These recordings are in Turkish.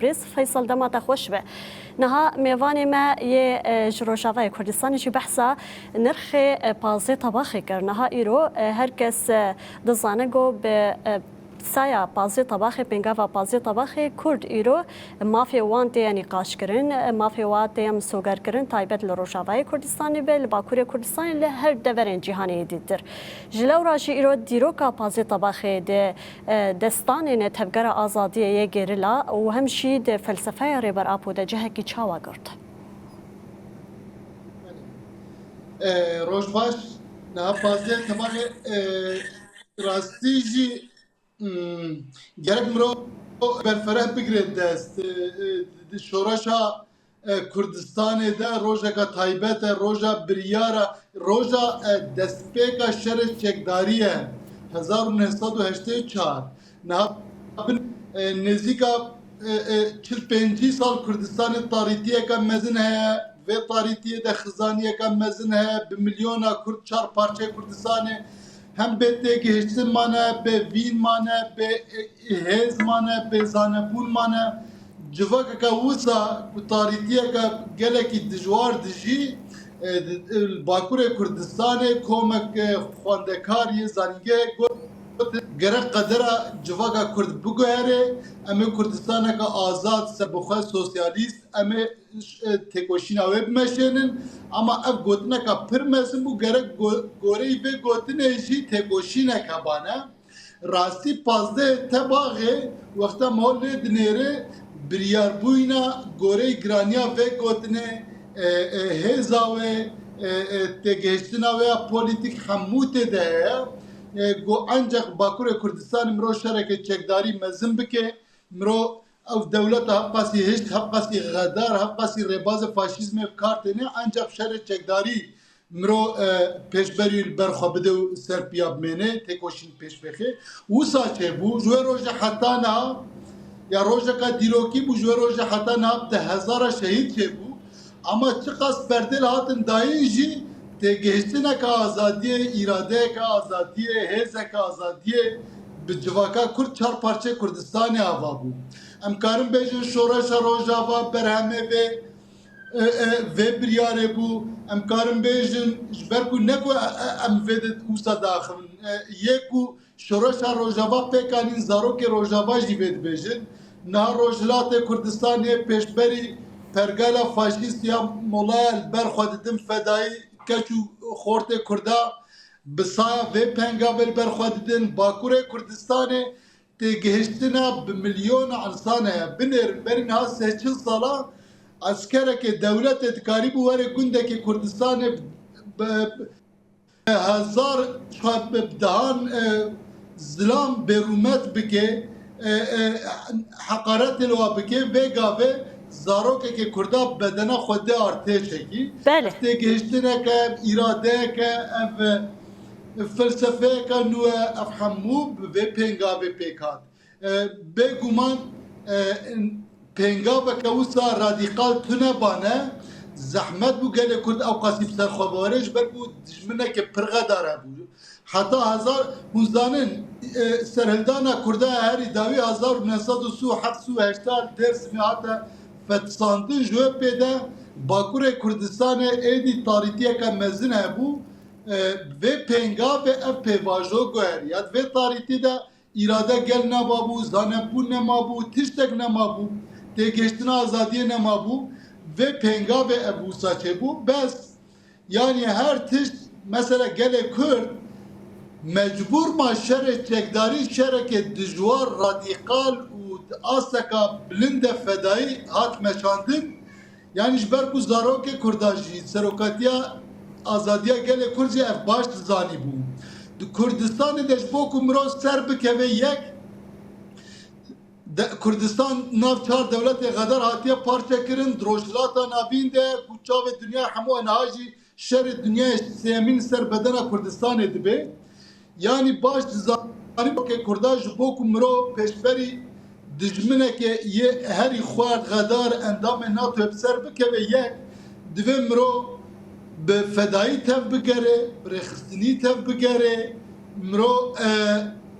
بريس فيصل دمات خوش به نها میوانی ما یه جروشاوای کردستانی چی بحثا نرخ پازه طباخی کر نها ایرو هر کس دزانه گو به سایا پازه طباخی پنگاوا پازه طباخی کرد ایرو مافی وان تی نقاش کرن مافی وان تی هم سوگر کرن تایبت لروشاوای کردستانی به لباکوری کردستانی له هر دورن جهانی دیدر جلو راجی ایرو دیروکا پازه طباخی ده دستانی نه تبگر آزادی یه گریلا و همشی ده فلسفه ریبر آپو ده جه کی چاوا گرد روش باش نه پازه طباخی راستیجی gerek mro berferah bigre dest şoraşa Kurdistanê de rojeka taybet e roja biryara roja destpêka şerê çekdarî ye 1984 niha nêzîka çil pêncî sal Kurdistanê tarîtiyeka mezin heye vê tarîtiyê de xizaniyeka mezin heye bi milyona Kurd çar parçeyê Kurdistanê hem bette geçtim mane be vin mane be hez mane be zanebun mane civak ka usa bu tarihiye ka geleki dijwar diji Bakure Kurdistan'e komek xwendekar zange gerek kadera civaka Kurd bugere eme Kurdistan'a ka azad sebxwe sosyalist eme tekoşina ve meşenin ama ev gotine ka pir mezin bu gerek goreyi ve gotine jî tekoşina ka bana rastî pazde tebağı vakta molle dinere biryar buyna goreyi graniya ve gotine heza ve tegeştina ve politik hammute de ancak Bakure Kurdistan mro şereke çekdarî mezin bike mro ev devlet hakkası hiç hakkası gadar hakkası rebaz faşizm kartene ancak şereke çekdarî mro peşberî berxabide serpiyab mene tekoşin peşbexe usa çe bu jwe roja hatana ya roja ka diroki bu jwe roja hatana de hezara şehit çe bu ama çıkas perdel hatın dayıncı te geçtine ka azadiye, irade ka azadiye, heze ka azadiye bi civaka Kurd çar parçe Kurdistan'ı ava bu. Em karim bejin şoreşa rojava berheme ve biryare bu. Em karim bejin jberku neko em vedet usa daxilin. Yeku şoreşa rojava pekanin zaroke rojava jivet bejin. Na rojlate Kurdistan'ı peşberi pergala faşist ya molal berxwedidim fedayı keçû xortê Kurda bi saya vê pengavel berxwedidin Bakurê Kurdistanê tê gihiştina bi milyona insan heye binêrin berî niha sê çil sala askerekê dewletê dikarî bû were gundekê Kurdistanê hezar dehan zilam berûmet bike heqaretê li wa bike vê gavê zarokeke Kurda bedena xwedê artêşekî tê gihiştineke îradeyeke ev felsefeyeka nû ev hemû bi vê pengavê pêk hat bêguman pengaveke wisa radîqal tune bane zehmet bû gelê Kurd ew qasî bi ser xwe bibare ji ber bû dijmineke pir xedar hebû heta hezar hûzanin serhildana Kurda herî dawî 1987 Dêrsimê hate fetsandın jopede Bakure Kurdistan'e edi tarihiyeka mezin hebû ve pengavê ev pêvajo guheriyat ve tarihî de irade gel nemabû zanebûn nemabû tiştek nemabû têgeştina azadiye nemabû ve pengavê ev wisa çêbû bes yani her tişt mesela gelê Kurd mecbur ma şerê çekdarî şereke dijwar radîkal aseka bilinde fedayı hat meçandın yani jber ku zarokê Kurda jî serokatiya azadiya gelê Kurd jî ev baş zanî bû di Kurdistanê de ji bo ku mirov ser bikeve yek Kurdistan nav çar devletê xedar hatiye parçekirin rojhilata navîn de ku çavê dunya hemû enha jî şerê dunyayê sêmîn ser bedena Kurdistanê dibe yani baş zanî Kurda ji bo ku mirov pêşberî dijmineke ye herî xwar xedar endamê NATO hep ser bikeve yek divê mirov bi fedayî tev bigere bi rêxistinî tev bigere mirov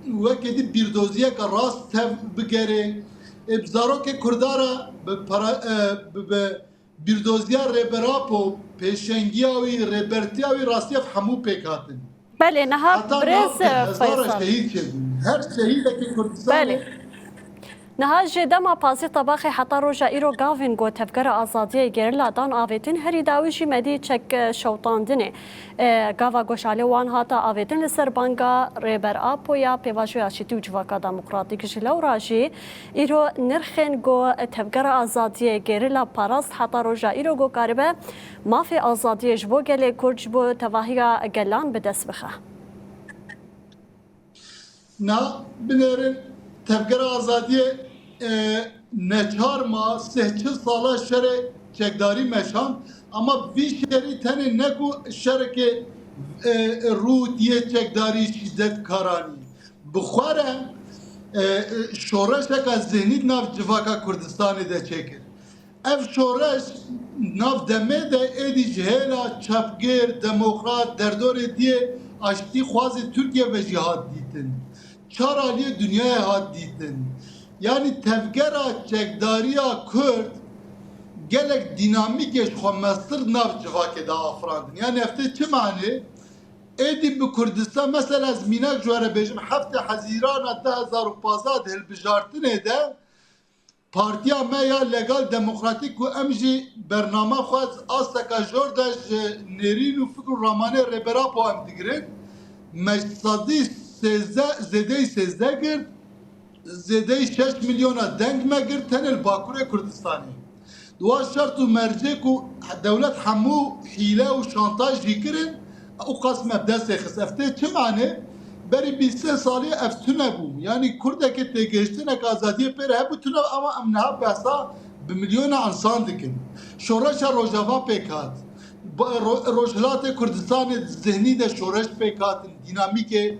wekê dî bîrdoziyeka rast tev bigere zarokê Kurdara bi bîrdoziya rêberapo pêşengiya wî rêbertiya wî rastiya hemû pêk hatin. بله نها Heta برز hezara فیصل şehîd çêbûn. Her şehîdekî Kurdistanê بله نها جدما پازی طباخ حتا روژا ایرو گاوین گو تفکر آزادی گرلا دان آویتین هری داویشی مدی چک شوطاندنه گاوا گوشاله وان هاتا آویتین لسر بانگا ریبر آپو یا پیواشو یاشیتی و جواکا دموکراتیک جلو راجی ایرو نرخین گو تفکر آزادی گرلا پاراست حتا روژا ایرو گو کاربه مافی آزادی جبو گلی کرد جبو تواهیا گلان بدست بخه Na binerin tevgera azadiye neçar ma sehçil sala şere çekdari meşan ama bir şeri tane ne ku şereke ruh diye çekdari şiddet karani. Bukhara şoreşeka zihni nav civaka Kurdistan'ı da çekir. Ev şoreş nav deme de edi cihela çapgir demokrat derdore diye açtı xwazı Türkiye ve cihad ditin. Çar aliye dünyaya hat ditin. Yani tevgera çekdariya Kürt gelek dinamik eşxomestır nav civake da afrandın. Yani efte çi mani? Edi bi Kurdistan mesela zminak jware bejim hafte Hazirana 2015 hilbijartin ede Partiya me ya legal demokratik ku em jî bername xwaz asteka jor de ji nêrîn û fikr û ramanê rêberapo em digirin meşsadî zêdeyî sêzde girt zêdeyî 6 milyona deng me girt tenê li Bakurê Kurdistanê. Duwa şert û mercê ku dewlet hemû hîle û şantaj jî kirin û qas me bi destê xist. Ev tê çi manê? Berî 23 salî ev tune bû. Yani Kurdekê têgihiştinek azadiyê pê re hebû tune ama em niha behsa bi milyona insan dikin. Şoreşa Rojava pêk hat. Rojhilatê Kurdistanê zihnî de şoreş pêk hatin. Dinamîkê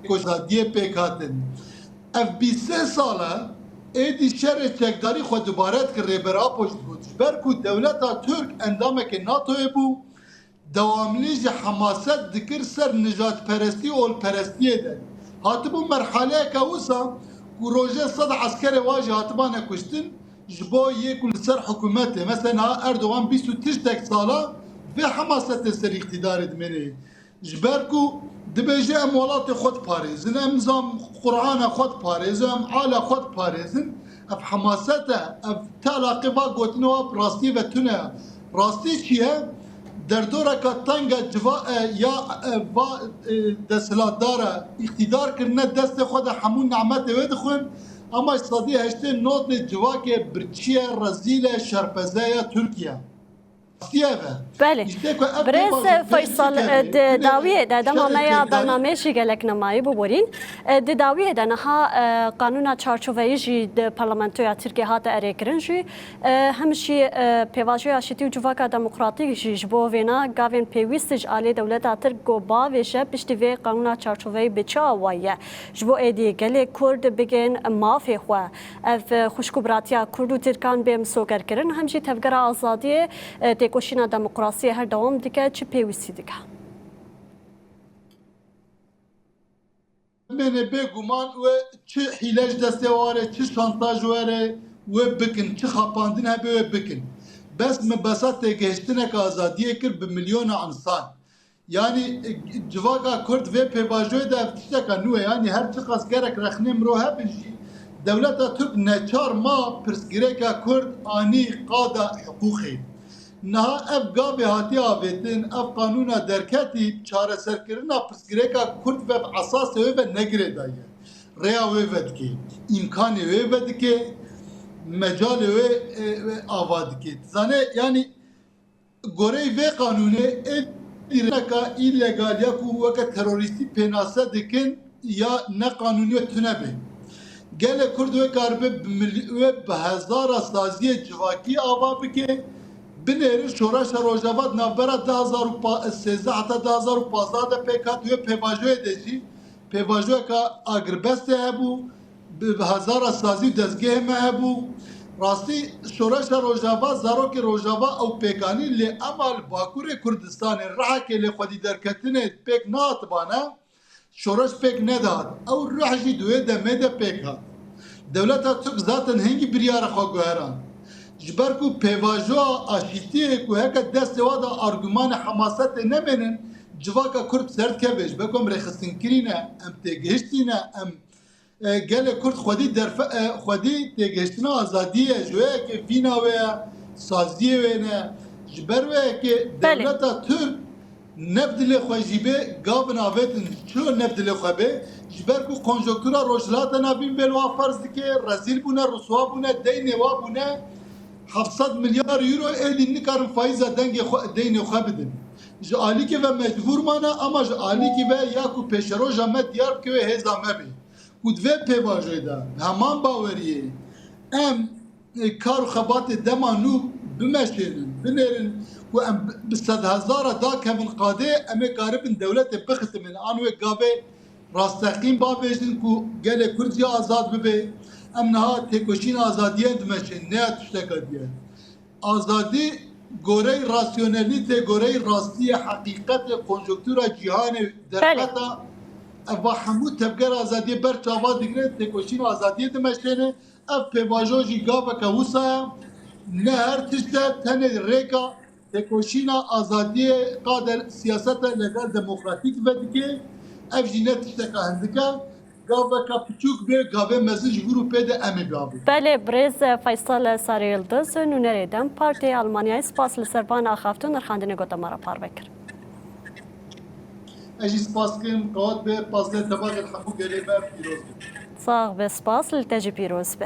azadiyê pêk hatin. Ev 23 sala êdî şerê çekdarî xwe dubare dikir rêbera poşt got. Ber ku dewleta Türk endamekê NATOyê bû devamlı ji hemaset dikir ser nijatperestî û olperestiyê de. Hatibû merheleyeka wisa ku roje sed askerê wa jî hatibane kuştin ji bo yê ku li ser hikûmetê. Mesela Erdogan 20 tiştek sala vê hemasetê ser îktidarê dimêne. Ji ber ku dibêje em welatê xwe diparêzin, em zam Qur'ana xwe diparêzin, em ala xwe diparêzin. Ev hemasete, ev telaqî va gotinê wa rastî ve tune. Rastî çi ye? Derdoreka tanga ya desilatdara iktidar kirine deste xwe de hemû nimetê wê dixwin ama sadî heştê notê civakê birçiye rezîle şerpezeye Türkiye. بله برز فیصل داویه ده دما میا برنامه‌شی گلک نمایی ببرین داویه ده نها قانون چارچوبی جی د پارلمانتویا ترکیه هات اریکرین جی همشی پیواژی اشتی و جواکا دموکراتیک جی جبو وینا گاوین پیوستج آلی دولت ترک گو با ویشه پشتی وی قانون چارچوبی بچا وایه جبو ایدی گلی کرد بگن مافی خو اف خوشکبراتیا کرد و ترکان بیم سوگر کرن همشی تفگر آزادی تکوشینا دموکراسی هر دوام دیگه چی پیوستی دیگه من بگومان و چه حیلش دسته واره چه شانتاج واره و بکن چه خاپاندن هبه و بکن بس مبسط تگهشتنک آزادیه کر به میلیون انسان yani civaka Kurd ve pevajoy da eftişteka nue yani her çıkas gerek rexnem ro hebinci devleta Türk neçar ma pirsgireka Kurd ani qada hukuki Naha ev gabe hati avetin, ev kanuna derketi çareserkirina pirsgireka Kurd ve asas ve negre daye. Reya ve vedke, imkanı ve vedke, mecal ve avadke. Zane yani gorey ve kanune ediraka illegal ya ku veka teröristi penasa dikin ya ne kanuni tünebe. Gele Kurd ve karbe ve behazara saziye civaki avabike Binêrin şoreşa Rojava navbera 2013 heta 2015 de pêk hat wê pêvajoyê de jî pêvajoyeka agrbestê hebû bi hezara sazî û dezgehê me hebû rastî şoreşa Rojava zarokê Rojava ew pêkanî lê ema li Bakurê Kurdistanê rihekê lê xwedî derketinê pêk nehatibane şoreş pêk nedat ew rih jî di wê demê de pêk hat Devleta Türk zaten hangi bir yara xwe guheran. Ji ber ku pêvajoya aşîtiyê ku heke destêwa da argûmanê hemasetê nemenin, civaka Kurd serdkeve ji ber ku em rêxistinkirin e, em têgihiştîne, em gelê Kurd xwedî têgihiştina azadiyê ji wê yekê vîna wê ye, saziyê wê ne. Ji ber wê yekê devleta Türk nev dilê xwe jî bê gavin avêtin çilo nev dilê xwe bê ji ber ku konjonktûra rojhilata navîn bê wa ferz dike rezîl bûne rûswa bûne deynê wa bûne 700 milyar euro êdî nikarin faiza deynê xwe bidin. Ji alîkê ve mecbûr mane ama ji alîkê ve ya ku pêşeroja me diyar bike wê hêza me bê. Ku divê pêvajoyê de heman baweriyê em kar û xebatê dema nû bimeşênin, binêrin ku em bi sedhezara dakevin qadê em ê karibin dewletê bixitimin an wê gavê rastexîn babêjin ku gelê Kurdiya azad bibe. Em niha têkoşîna azadiye dimeşin, neya tişteka diye. Azadî gorey rasyonelîtê, gorey rastiyê, heqîqetê, konjonktûra cîhanê derfeta ev hemû tevger azadiyê ber çava digre têkoşîna azadiyê dimeşêne ev pêvajo jî gaveke wisa ye ne her tişte tenê rêka têkoşîna azadiyê qader siyaseta legal demokratîk ve dike ev jî ne tişteka hindike gaveka piçûk bê gavê mezin ji vir û pê de em ê biavê. Belê Birêz Faysal Sarı Yıldız nûnerê dem Partiya Almanyayê spas li ser vana axaftin nirxandinê gotemara parve kir. Ez jî spas kirim qewat bê pazdeh tebaqê hemû gelê me pîroz bin. Sağ ve spas li te jî pîroz be.